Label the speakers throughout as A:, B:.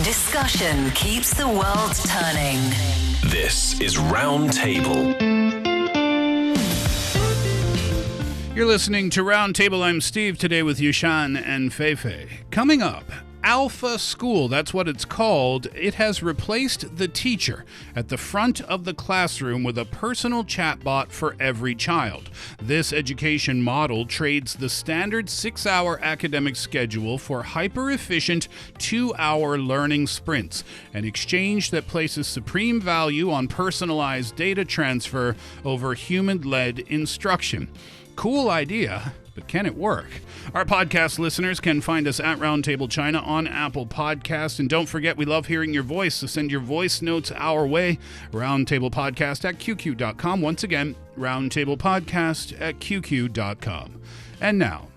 A: Discussion keeps the world turning.
B: This is Roundtable.
C: You're listening to Roundtable. I'm Steve, today with Yushan and Fei Fei. Coming up, Alpha School, that's what it's called. It has replaced the teacher at the front of the classroom with a personal chatbot for every child. This education model trades the standard 6-hour academic schedule for hyper-efficient 2-hour learning sprints, an exchange that places supreme value on personalized data transfer over human-led instruction. Cool idea, but can it work? Our podcast listeners can find us at Roundtable China on Apple Podcasts. And don't forget, we love hearing your voice, so send your voice notes our way. Roundtablepodcast@qq.com. Once again, roundtablepodcast@qq.com. And now,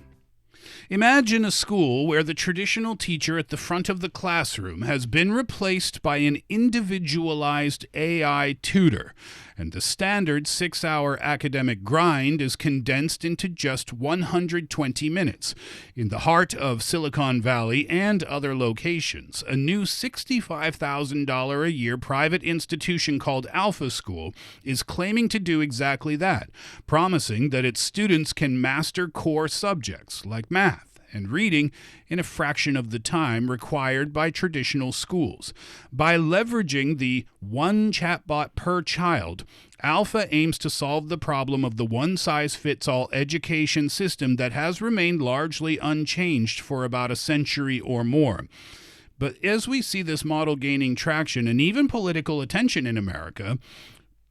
C: imagine a school where the traditional teacher at the front of the classroom has been replaced by an individualized AI tutor, and the standard 6-hour academic grind is condensed into just 120 minutes. In the heart of Silicon Valley and other locations, a new $65,000 a year private institution called Alpha School is claiming to do exactly that, promising that its students can master core subjects like math and reading in a fraction of the time required by traditional schools. By leveraging the one chatbot per child, Alpha aims to solve the problem of the one-size-fits-all education system that has remained largely unchanged for about a century or more. But as we see this model gaining traction and even political attention in America,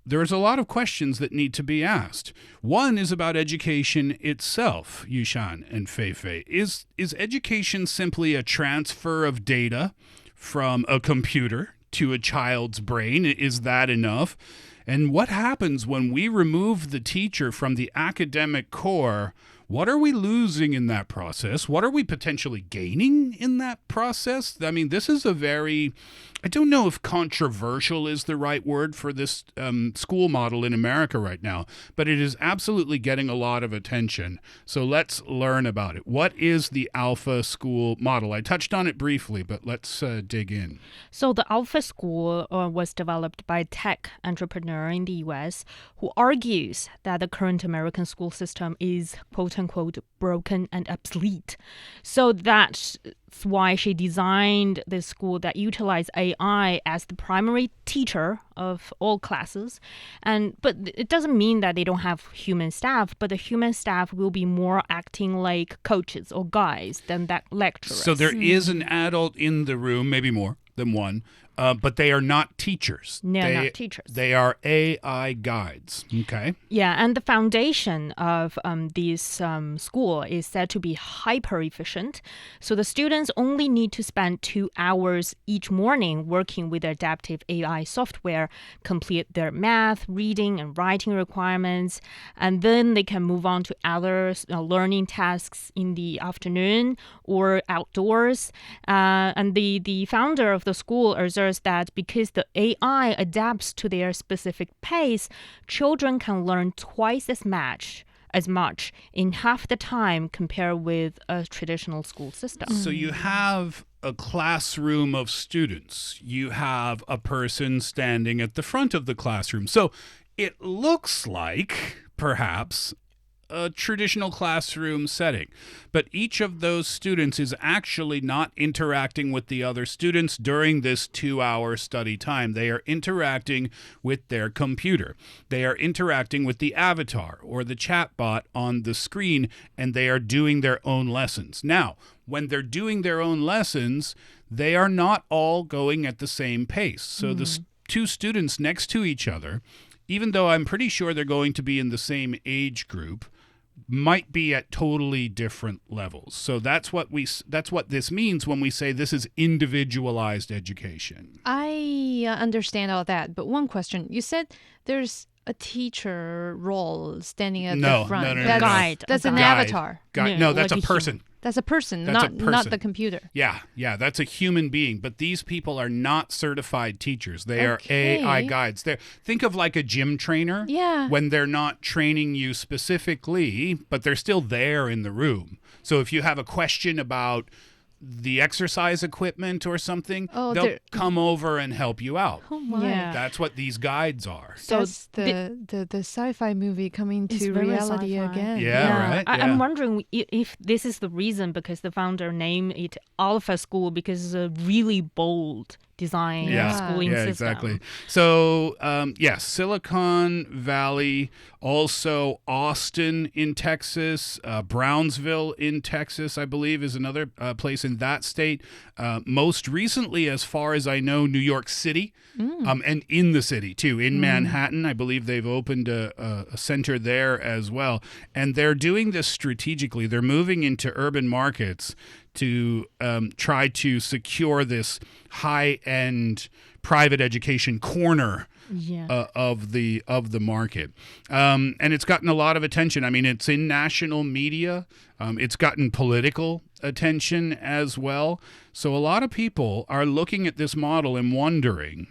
C: there's a lot of questions that need to be asked. One is about education itself, Yushan and Fei Fei. Is education simply a transfer of data from a computer to a child's brain? Is that enough? And what happens when we remove the teacher from the academic core? What are we losing in that process? What are we potentially gaining in that process? I mean, this is a very, I don't know if controversial is the right word for this school model in America right now, but it is absolutely getting a lot of attention. So let's learn about it. What is the Alpha School model? I touched on it briefly, but let's dig in.
D: So the Alpha School was developed by a tech entrepreneur in the U.S. who argues that the current American school system is quote-unquote broken and obsolete. So that's why she designed this school that utilized AI as the primary teacher of all classes. But it doesn't mean that they don't have human staff, but the human staff will be more acting like coaches or guides than that lecturers.
C: So there is an adult in the room, maybe more than one, but they are not teachers.
D: They're not teachers.
C: They are AI guides. Okay.
D: Yeah, and the foundation of this school is said to be hyper efficient. So the students only need to spend 2 hours each morning working with adaptive AI software, complete their math, reading, and writing requirements, and then they can move on to other learning tasks in the afternoon or outdoors. And the founder of the school asserts that because the AI adapts to their specific pace, children can learn twice as much in half the time compared with a traditional school system.
C: So you have a classroom of students. You have a person standing at the front of the classroom. So it looks like, perhaps, a traditional classroom setting. But each of those students is actually not interacting with the other students during this 2-hour study time. They are interacting with their computer. They are interacting with the avatar or the chatbot on the screen, and they are doing their own lessons. Now, when they're doing their own lessons, they are not all going at the same pace. So the two students next to each other, even though I'm pretty sure they're going to be in the same age group, might be at totally different levels. So that's what this means when we say this is individualized education.
E: I understand all that, but one question. You said there's a teacher role standing at the front.
C: No.
E: That's,
D: guide.
E: That's an
C: Guide.
E: avatar.
C: No, that's
D: like
C: a person.
E: That's a person,
C: That's
E: not
C: a person.
E: not the computer.
C: Yeah, that's a human being. But these people are not certified teachers. They are
E: Okay.
C: AI guides. Think of like a gym trainer.
E: Yeah.
C: When they're not training you specifically, but they're still there in the room. So if you have a question about the exercise equipment or something,
E: Oh,
C: they'll
E: they're-
C: come over and help you out.
E: Oh my.
D: Yeah.
C: That's what these guides are.
D: So
E: That's the sci-fi movie coming
D: It's
E: to
D: very
E: reality
D: sci-fi.
E: again.
C: Yeah, right?
D: I'm
C: Yeah.
D: wondering if this is the reason because the founder named it Alpha School because it's a really bold design
E: Yeah.
D: schooling
C: Yeah,
D: system.
C: exactly. So, yes, Silicon Valley, also Austin in Texas, Brownsville in Texas, I believe, is another place in that state. Most recently, as far as I know, New York City, and in the city too, in Manhattan. I believe they've opened a center there as well. And they're doing this strategically. They're moving into urban markets to try to secure this high-end private education corner
D: Yeah.
C: of the market, and it's gotten a lot of attention. I mean, it's in national media. It's gotten political attention as well. So a lot of people are looking at this model and wondering,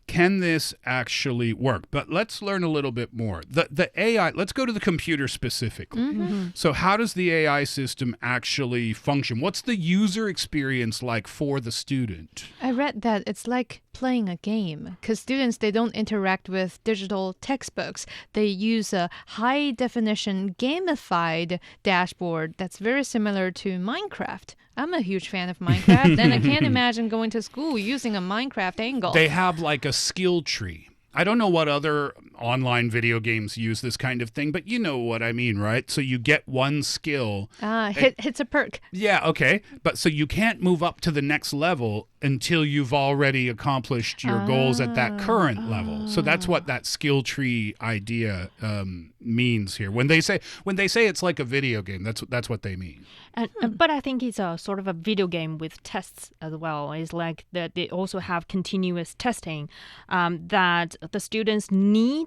C: can this actually work? But let's learn a little bit more. The AI, let's go to the computer specifically. So how does the AI system actually function? What's the user experience like for the student?
E: I read that it's like playing a game because students, they don't interact with digital textbooks. They use a high definition gamified dashboard that's very similar to Minecraft. I'm a huge fan of Minecraft, and I can't imagine going to school using a Minecraft angle.
C: They have like a skill tree. I don't know what other online video games use this kind of thing, but you know what I mean, right? So you get one skill.
E: Hits a perk.
C: Yeah, okay. But so you can't move up to the next level until you've already accomplished your goals at that current level. So that's what that skill tree idea means here. When they say it's like a video game, that's what they mean.
D: But I think it's a sort of a video game with tests as well. It's like that they also have continuous testing that the students need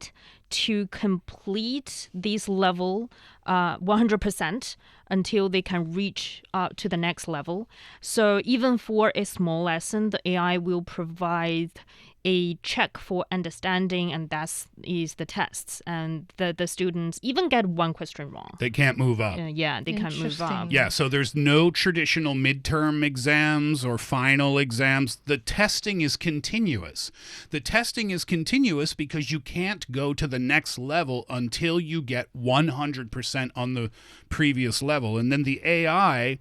D: to complete this level 100% until they can reach to the next level. So even for a small lesson, the AI will provide a check for understanding, and that is the tests. And the students even get one question wrong.
C: They can't move up.
D: Yeah, they can move up.
E: Interesting.
C: Yeah, so there's no traditional midterm exams or final exams. The testing is continuous. The testing is continuous because you can't go to the next level until you get 100% on the previous level. And then the AI,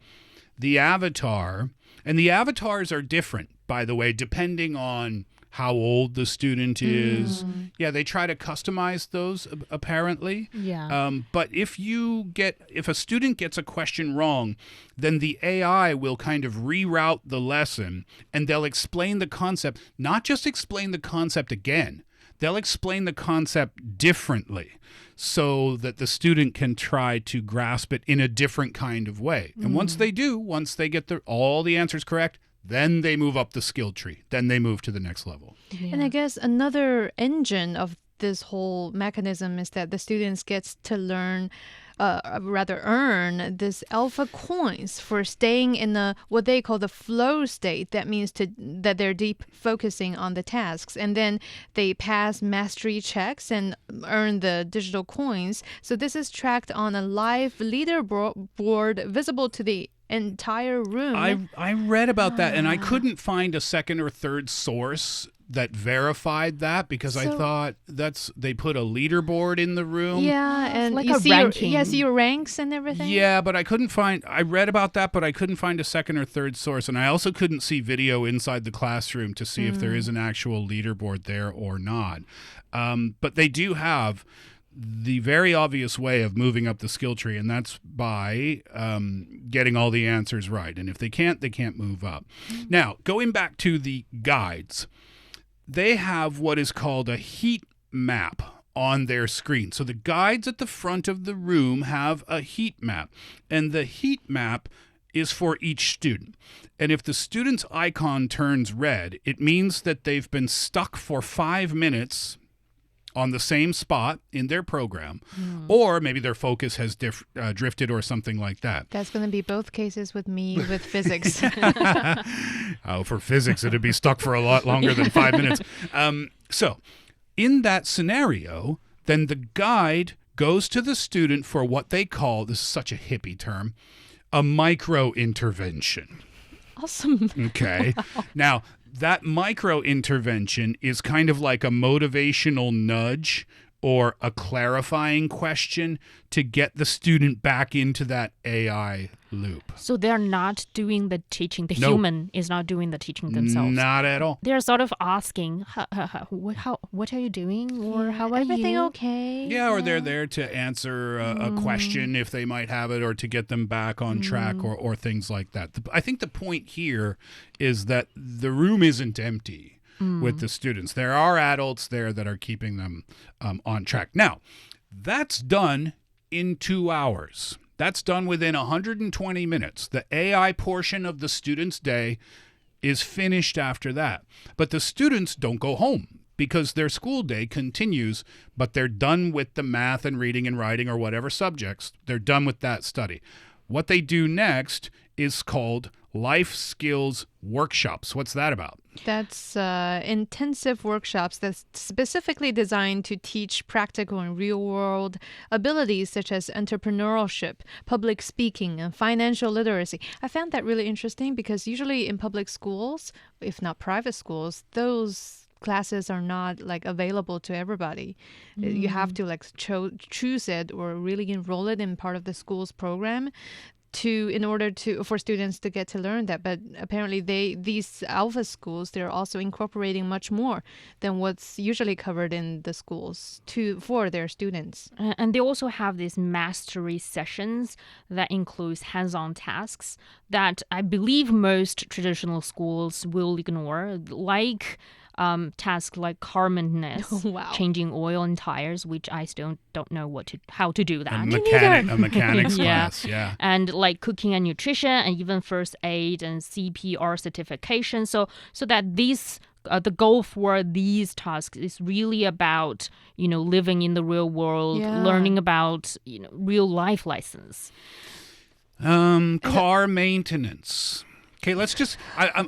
C: the avatar, and the avatars are different, by the way, depending on how old the student is. Yeah, they try to customize those apparently.
D: Yeah.
C: But if a student gets a question wrong, then the AI will kind of reroute the lesson and they'll explain the concept, not just explain the concept again. They'll explain the concept differently so that the student can try to grasp it in a different kind of way. And once they get all the answers correct, then they move up the skill tree. Then they move to the next level.
E: And I guess another engine of this whole mechanism is that the students gets to learn, earn this alpha coins for staying in what they call the flow state. That means that they're deep focusing on the tasks, and then they pass mastery checks and earn the digital coins. So this is tracked on a live leaderboard visible to the entire room.
C: I read about that, and I couldn't find a second or third source that verified that because I thought they put a leaderboard in the room.
E: Yeah, and
D: like
E: you
D: a
E: see
D: ranking.
E: see your ranks and everything.
C: Yeah, but I read about that, but I couldn't find a second or third source. And I also couldn't see video inside the classroom to see if there is an actual leaderboard there or not. But they do have the very obvious way of moving up the skill tree, and that's by getting all the answers right. And if they can't move up. Now, going back to the guides, they have what is called a heat map on their screen. So the guides at the front of the room have a heat map, and the heat map is for each student. And if the student's icon turns red, it means that they've been stuck for 5 minutes on the same spot in their program, or maybe their focus has drifted or something like that.
E: That's going to be both cases with me with physics.
C: Oh, for physics, it'd be stuck for a lot longer than 5 minutes. So in that scenario, then the guide goes to the student for what they call, this is such a hippie term, a micro intervention.
E: Awesome.
C: Okay. Now, that micro intervention is kind of like a motivational nudge or a clarifying question to get the student back into that AI loop.
D: So they're not doing the teaching. The
C: No.
D: human is not doing the teaching themselves.
C: Not at all.
D: They're sort of asking, what are you doing? Or how are
E: Everything
D: you?
E: okay?
C: Yeah, or they're there to answer a question if they might have it, or to get them back on track, or things like that. I think the point here is that the room isn't empty with the students. There are adults there that are keeping them on track. Now, that's done in 2 hours. That's done within 120 minutes. The AI portion of the student's day is finished after that. But the students don't go home because their school day continues, but they're done with the math and reading and writing or whatever subjects. They're done with that study. What they do next is called life skills workshops. What's that about?
E: That's intensive workshops that's specifically designed to teach practical and real-world abilities such as entrepreneurship, public speaking, and financial literacy. I found that really interesting because usually in public schools, if not private schools, those classes are not like available to everybody. You have to like choose it or really enroll it in part of the school's program in order for students to get to learn that. But apparently these alpha schools, they're also incorporating much more than what's usually covered in the schools for their students.
D: And they also have these mastery sessions that includes hands-on tasks that I believe most traditional schools will ignore, like tasks like car maintenance,
E: Wow.
D: changing oil and tires, which I still don't know how to do that.
C: A mechanics class, yeah.
D: And like cooking and nutrition, and even first aid and CPR certification. So that these the goal for these tasks is really about living in the real world, learning about real life lessons.
C: Car maintenance. Okay, let's just. I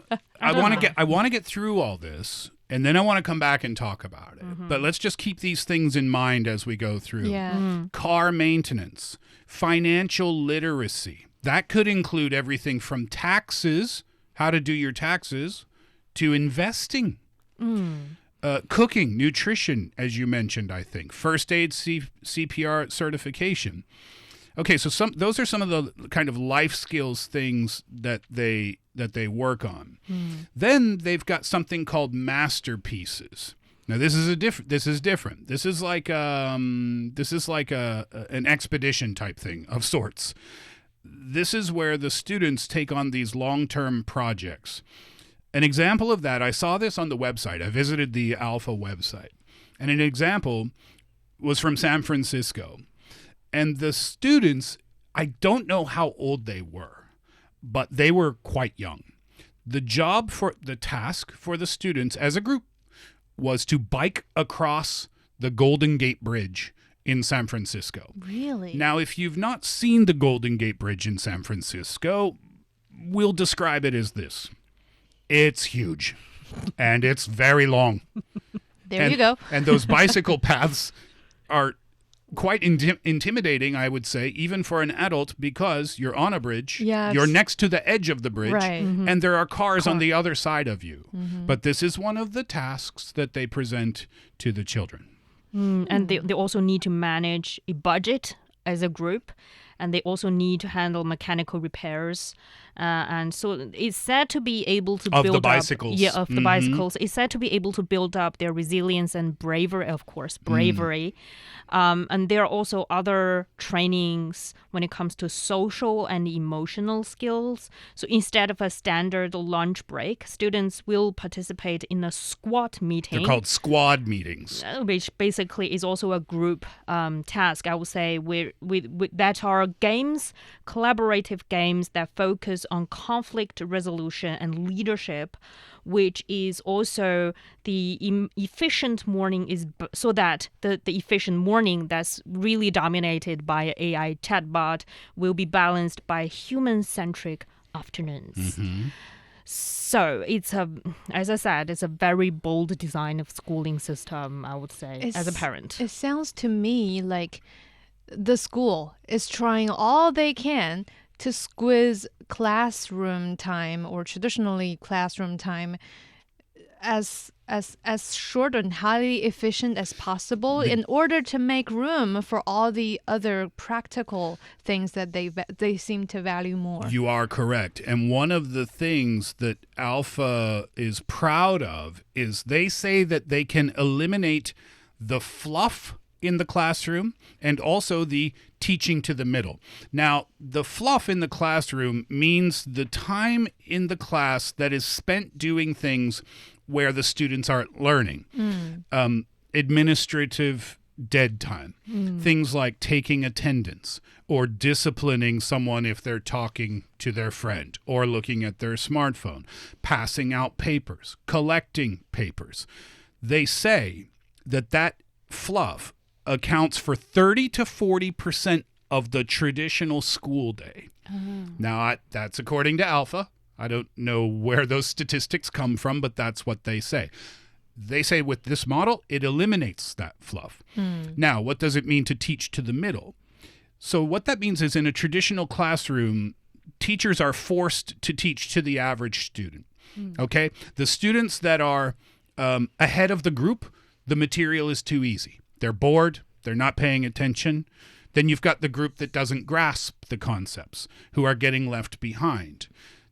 C: want to get through all this, and then I want to come back and talk about it. But let's just keep these things in mind as we go through.
E: Yeah.
C: Car maintenance, financial literacy. That could include everything from taxes, how to do your taxes, to investing. Cooking, nutrition, as you mentioned, I think. First aid, CPR certification. Okay, so those are some of the kind of life skills things that they work on. Then they've got something called masterpieces. Now this is different. This is like an expedition type thing of sorts. This is where the students take on these long-term projects. An example of that, I saw this on the website. I visited the Alpha website, and an example was from San Francisco. And the students, I don't know how old they were, but they were quite young. The task for the students as a group was to bike across the Golden Gate Bridge in San Francisco.
E: Really?
C: Now, if you've not seen the Golden Gate Bridge in San Francisco, we'll describe it as this. It's huge, and it's very long.
E: There you go.
C: And those bicycle paths are quite intimidating, I would say, even for an adult, because you're on a bridge,
E: Yes.
C: you're next to the edge of the bridge,
E: Right.
C: and there are cars on the other side of you. But this is one of the tasks that they present to the children.
D: And they also need to manage a budget as a group, and they also need to handle mechanical repairs. And so it's said to be able to
C: Of
D: build
C: the bicycles.
D: up... Yeah, of the bicycles. It's said to be able to build up their resilience and bravery, of course, bravery. And there are also other trainings when it comes to social and emotional skills. So instead of a standard lunch break, students will participate in a squad meeting.
C: They're called squad meetings.
D: Which basically is also a group task, I would say, that are games, collaborative games that focus on conflict resolution and leadership, which is also the efficient morning so that the efficient morning that's really dominated by an AI chatbot will be balanced by human-centric afternoons. So as I said, it's a very bold design of schooling system, I would say, as a parent.
E: It sounds to me like the school is trying all they can to squeeze classroom time or traditionally classroom time as short and highly efficient as possible in order to make room for all the other practical things that they seem to value more.
C: You are correct. And one of the things that Alpha is proud of is they say that they can eliminate the fluff in the classroom and also the teaching to the middle. Now, the fluff in the classroom means the time in the class that is spent doing things where the students aren't learning. Administrative dead time. Things like taking attendance or disciplining someone if they're talking to their friend or looking at their smartphone, passing out papers, collecting papers. They say that fluff accounts for 30 to 40% of the traditional school day. Now, that's according to Alpha. I don't know where those statistics come from, but that's what they say. They say with this model, it eliminates that fluff. Now, what does it mean to teach to the middle? So what that means is in a traditional classroom, teachers are forced to teach to the average student. Okay? The students that are ahead of the group, the material is too easy. They're bored. They're not paying attention. Then you've got the group that doesn't grasp the concepts, who are getting left behind.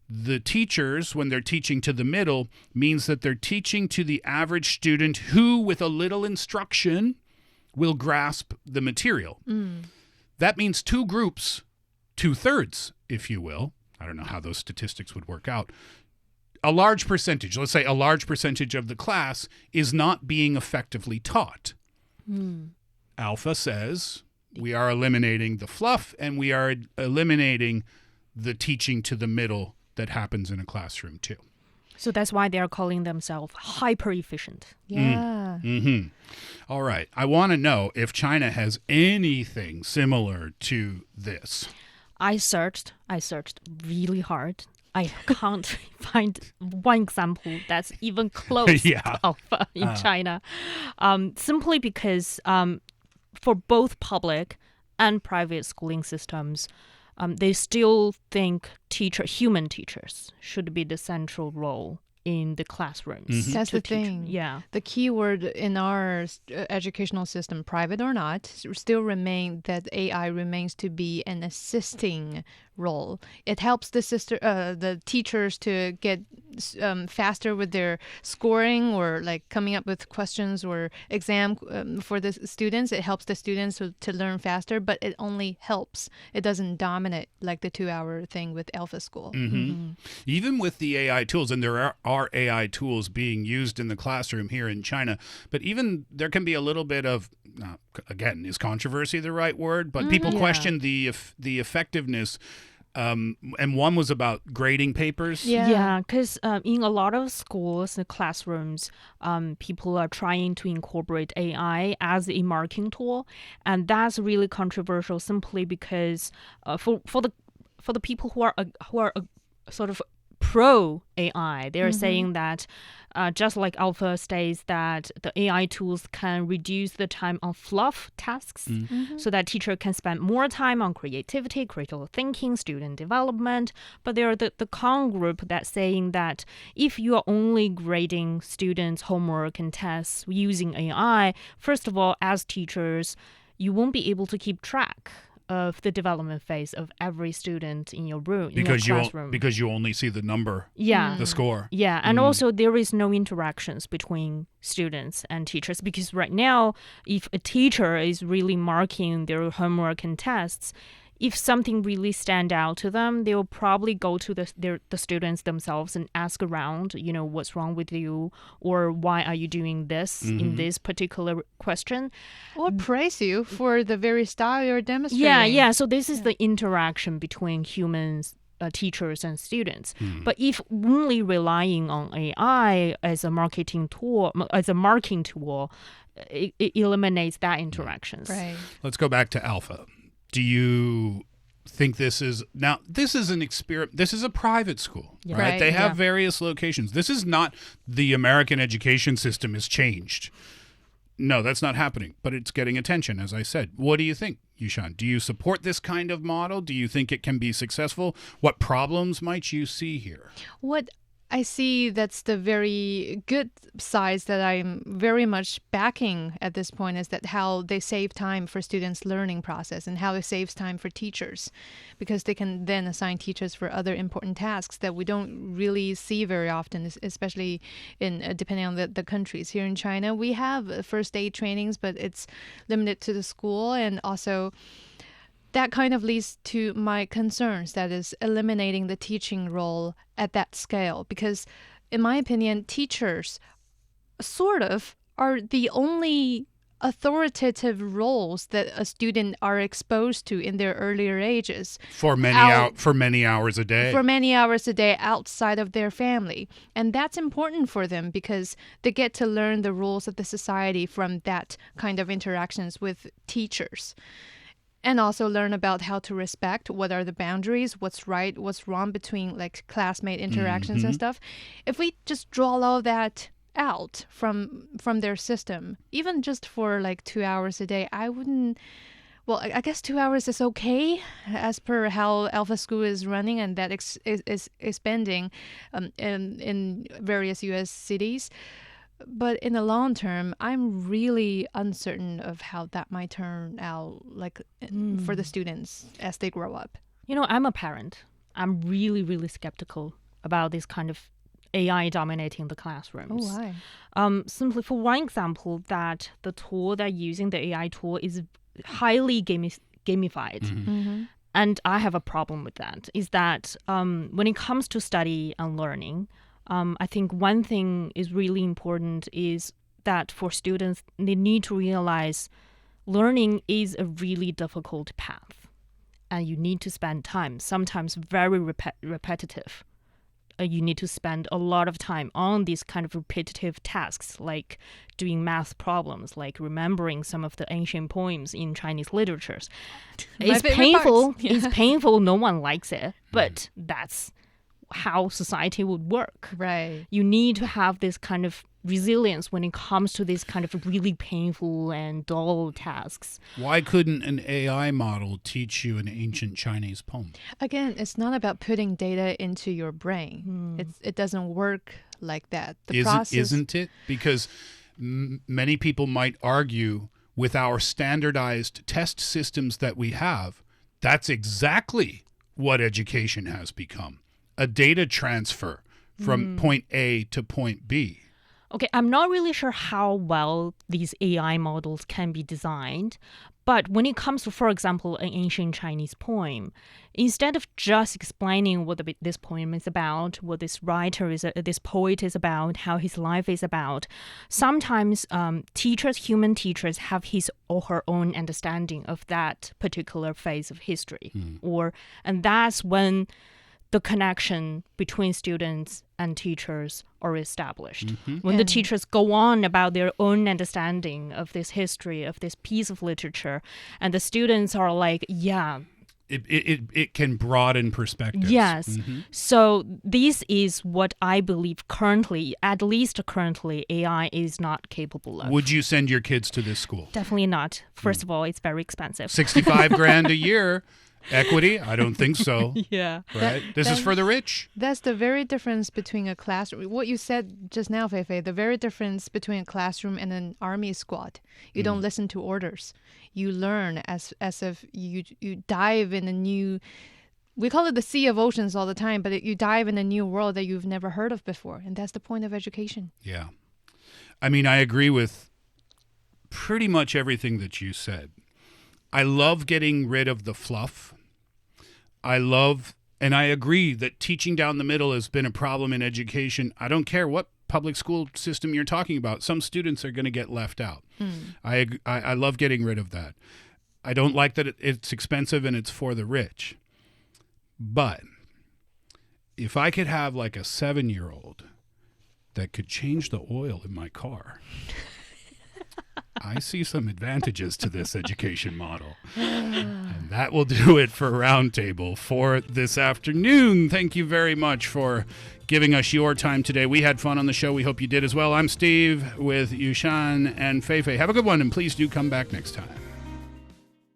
C: The teachers, when they're teaching to the middle, means that they're teaching to the average student who, with a little instruction, will grasp the material. That means two groups, 2/3, if you will. I don't know how those statistics would work out. A large percentage, let's say a large percentage of the class is not being effectively taught. Alpha says we are eliminating the fluff and we are eliminating the teaching to the middle that happens in a classroom too.
D: So that's why they are calling themselves hyper efficient.
E: Yeah.
C: All right. I want to know if China has anything similar to this.
D: I searched really hard. I can't find one example that's even close to Alpha in China. Simply because for both public and private schooling systems, they still think human teachers should be the central role in the classrooms.
E: That's the thing.
D: Yeah.
E: The key word in our educational system, private or not, still remain that AI remains to be an assisting role. It helps the teachers to get faster with their scoring or like coming up with questions or exam for the students. It helps the students to learn faster, but it only helps. It doesn't dominate like the 2-hour thing with Alpha School.
C: Even with the AI tools, and there are AI tools being used in the classroom here in China, but even there can be a little bit of, again, is controversy the right word? But people question the effectiveness. And one was about grading papers.
D: Yeah, because in a lot of schools and classrooms, people are trying to incorporate AI as a marking tool, and that's really controversial. Simply because for the people who are sort of pro AI, they're saying that just like Alpha states that the AI tools can reduce the time on fluff tasks so that teacher can spend more time on creativity, critical thinking, student development. But there are the con group that's saying that if you are only grading students' homework and tests using AI, first of all, as teachers, you won't be able to keep track of the development phase of every student in your room, in your classroom.
C: Because you only see the number, the score.
D: Yeah, and also there is no interactions between students and teachers, because right now, if a teacher is really marking their homework and tests, if something really stand out to them, they will probably go to the students themselves and ask around, what's wrong with you, or why are you doing this in this particular question.
E: Or praise you for the very style you're demonstrating.
D: Yeah. So this is the interaction between humans, teachers and students. But if only relying on AI as a marking tool, it eliminates that interactions.
E: Right.
C: Let's go back to Alpha. Do you think this is an experiment? This is a private school, right? They have various locations. This is not the American education system has changed. No, that's not happening, but it's getting attention, as I said. What do you think, Yushan? Do you support this kind of model? Do you think it can be successful? What problems might you see here?
E: What I see that's the very good sides that I'm very much backing at this point is that how they save time for students' learning process and how it saves time for teachers, because they can then assign teachers for other important tasks that we don't really see very often, especially in depending on the countries. Here in China, we have first aid trainings, but it's limited to the school, and also that kind of leads to my concerns, that is eliminating the teaching role at that scale. Because in my opinion, teachers sort of are the only authoritative roles that a student are exposed to in their earlier ages.
C: For many hours a day.
E: For many hours a day outside of their family. And that's important for them because they get to learn the rules of the society from that kind of interactions with teachers. And also learn about how to respect, what are the boundaries, what's right, what's wrong between like classmate interactions and stuff. If we just draw all that out from their system, even just for like 2 hours a day, I wouldn't. Well, I guess 2 hours is okay as per how Alpha School is running, and that is expanding in various U.S. cities. But in the long term, I'm really uncertain of how that might turn out, like for the students as they grow up.
D: You know, I'm a parent. I'm really, really skeptical about this kind of AI dominating the classrooms.
E: Oh, why?
D: Simply for one example, that the tool they're using, the AI tool, is highly gamified.
E: Mm-hmm.
D: And I have a problem with that, is that when it comes to study and learning, I think one thing is really important is that for students, they need to realize learning is a really difficult path. And you need to spend time, sometimes very repetitive. You need to spend a lot of time on these kind of repetitive tasks, like doing math problems, like remembering some of the ancient poems in Chinese literatures. It's painful.
E: Yeah.
D: It's painful. No one likes it. But that's how society would work.
E: Right.
D: You need to have this kind of resilience when it comes to these kind of really painful and dull tasks.
C: Why couldn't an AI model teach you an ancient Chinese poem?
E: Again, it's not about putting data into your brain. It doesn't work like that.
C: Isn't it? Because many people might argue with our standardized test systems that we have, that's exactly what education has become. A data transfer from point A to point B.
D: Okay, I'm not really sure how well these AI models can be designed, but when it comes to, for example, an ancient Chinese poem, instead of just explaining what this poem is about, what this this poet is about, how his life is about, sometimes human teachers have his or her own understanding of that particular phase of history, and that's when the connection between students and teachers are established. When the teachers go on about their own understanding of this history, of this piece of literature, and the students are like, yeah.
C: It can broaden perspectives.
D: Yes. So this is what I believe currently, at least currently, AI is not capable of.
C: Would you send your kids to this school?
D: Definitely not. First of all, it's very expensive.
C: 65 grand a year. Equity? I don't think so.
D: Yeah.
C: Right? This is for the rich.
E: That's the very difference between a classroom. What you said just now, Fei Fei, the very difference between a classroom and an army squad. You don't listen to orders. You learn as if you dive in a new, we call it the sea of oceans all the time, but you dive in a new world that you've never heard of before. And that's the point of education.
C: Yeah. I mean, I agree with pretty much everything that you said. I love getting rid of the fluff. And I agree that teaching down the middle has been a problem in education. I don't care what public school system you're talking about. Some students are going to get left out. I love getting rid of that. I don't like that it's expensive and it's for the rich. But if I could have like a 7-year-old that could change the oil in my car, I see some advantages to this education model. And that will do it for Roundtable for this afternoon. Thank you very much for giving us your time today. We had fun on the show. We hope you did as well. I'm Steve with Yushan and Fei Fei. Have a good one, and please do come back next time.